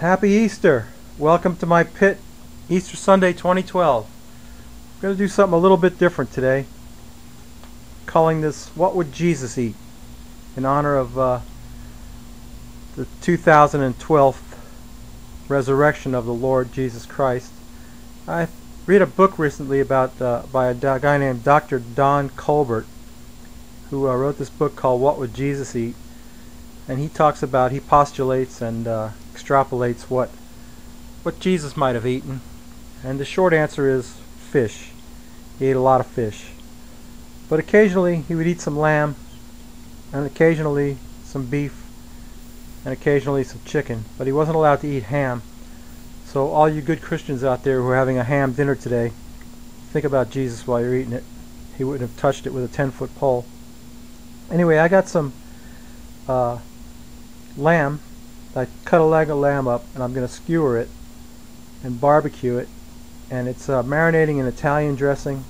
Happy Easter! Welcome to my pit, Easter Sunday 2012. I'm going to do something a little bit different today, calling this What Would Jesus Eat? In honor of the 2012 resurrection of the Lord Jesus Christ. I read a book recently about by a guy named Dr. Don Colbert, who wrote this book called What Would Jesus Eat? And he postulates and extrapolates what Jesus might have eaten. And the short answer is fish. He ate a lot of fish. But occasionally he would eat some lamb, and occasionally some beef, and occasionally some chicken. But he wasn't allowed to eat ham. So all you good Christians out there who are having a ham dinner today, think about Jesus while you're eating it. He wouldn't have touched it with a 10-foot pole. Anyway, I got some lamb. I cut a leg of lamb up, and I'm going to skewer it and barbecue it. And it's marinating in Italian dressing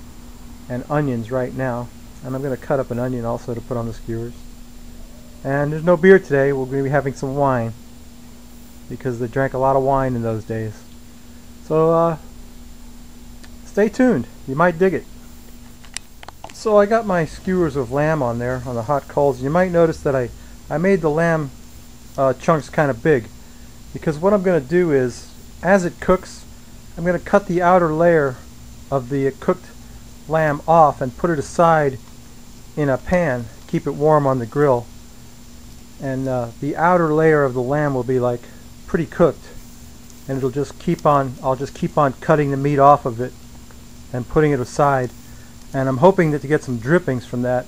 and onions right now. And I'm going to cut up an onion also to put on the skewers. And there's no beer today. We're going to be having some wine, because they drank a lot of wine in those days. So stay tuned. You might dig it. So I got my skewers of lamb on there on the hot coals. You might notice that I made the lamb chunks kind of big, because what I'm going to do is, as it cooks, I'm going to cut the outer layer of the cooked lamb off and put it aside in a pan, keep it warm on the grill. And the outer layer of the lamb will be like pretty cooked, and it'll just keep on, I'll just keep on cutting the meat off of it and putting it aside. And I'm hoping that to get some drippings from that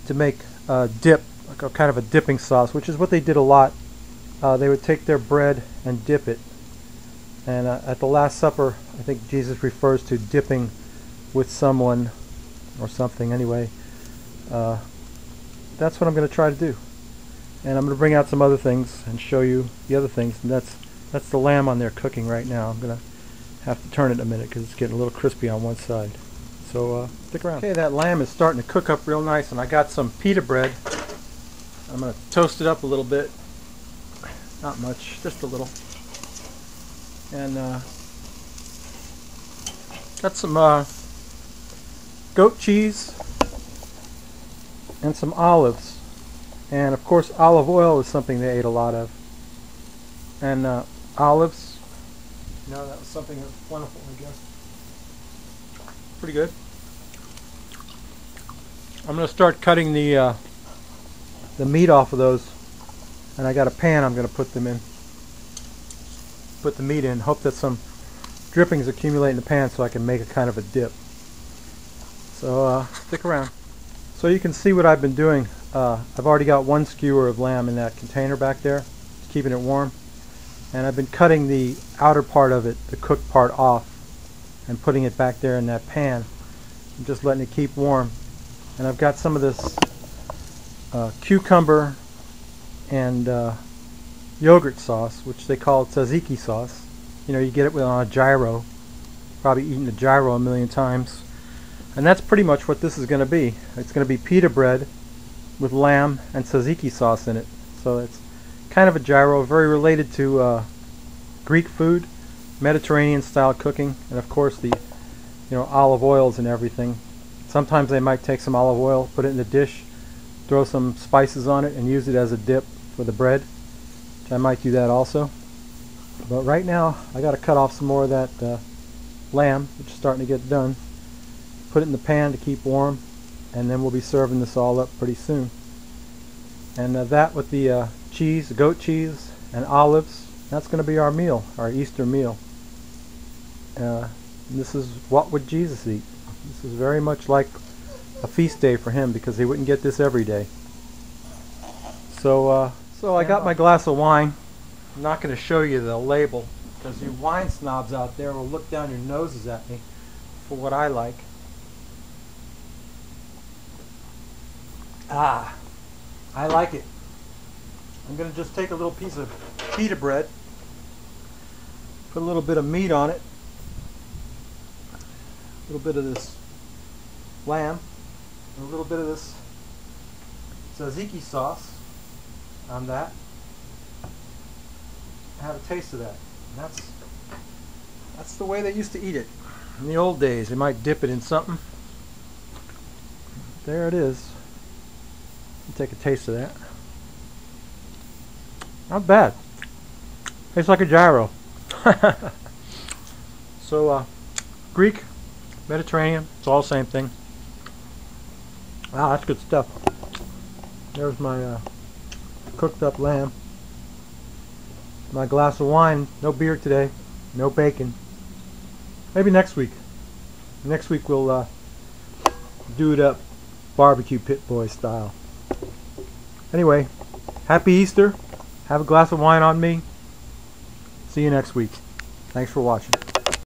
to make a dip, like a kind of a dipping sauce, which is what they did a lot. They would take their bread and dip it. And at the Last Supper, I think Jesus refers to dipping with someone or something. Anyway, that's what I'm going to try to do. And I'm going to bring out some other things and show you the other things. And that's the lamb on there cooking right now. I'm going to have to turn it in a minute because it's getting a little crispy on one side. So stick around. Okay, that lamb is starting to cook up real nice, and I got some pita bread. I'm going to toast it up a little bit. Not much, just a little. And got some goat cheese and some olives. And of course olive oil is something they ate a lot of. And olives, you know, that was something that was plentiful, I guess. Pretty good. I'm going to start cutting the meat off of those, and I got a pan I'm going to put them in. Put the meat in, hope that some drippings accumulate in the pan so I can make a kind of a dip. So stick around. So you can see what I've been doing. I've already got one skewer of lamb in that container back there, keeping it warm. And I've been cutting the outer part of it, the cooked part, off and putting it back there in that pan. I'm just letting it keep warm. And I've got some of this cucumber and yogurt sauce, which they call tzatziki sauce. You know, you get it on a gyro. Probably eaten a gyro a million times. And that's pretty much what this is going to be. It's going to be pita bread with lamb and tzatziki sauce in it. So it's kind of a gyro, very related to Greek food, Mediterranean style cooking, and of course the olive oils and everything. Sometimes they might take some olive oil, put it in the dish, throw some spices on it, and use it as a dip for the bread, which I might do that also. But right now I got to cut off some more of that lamb, which is starting to get done. Put it in the pan to keep warm, and then we'll be serving this all up pretty soon. And that with the cheese, the goat cheese, and olives, that's going to be our meal, our Easter meal. This is what would Jesus eat? This is very much like a feast day for him, because he wouldn't get this every day. So I got my glass of wine. I'm not going to show you the label, because you wine snobs out there will look down your noses at me for what I like. I like it. I'm going to just take a little piece of pita bread, put a little bit of meat on it, a little bit of this lamb, and a little bit of this tzatziki sauce on that. I had a taste of that. And that's the way they used to eat it. In the old days, they might dip it in something. There it is. Take a taste of that. Not bad. Tastes like a gyro. So, Greek, Mediterranean, it's all the same thing. Wow, that's good stuff. There's my cooked up lamb. My glass of wine. No beer today. No bacon. Maybe next week. Next week we'll do it up barbecue pit boy style. Anyway, happy Easter. Have a glass of wine on me. See you next week. Thanks for watching.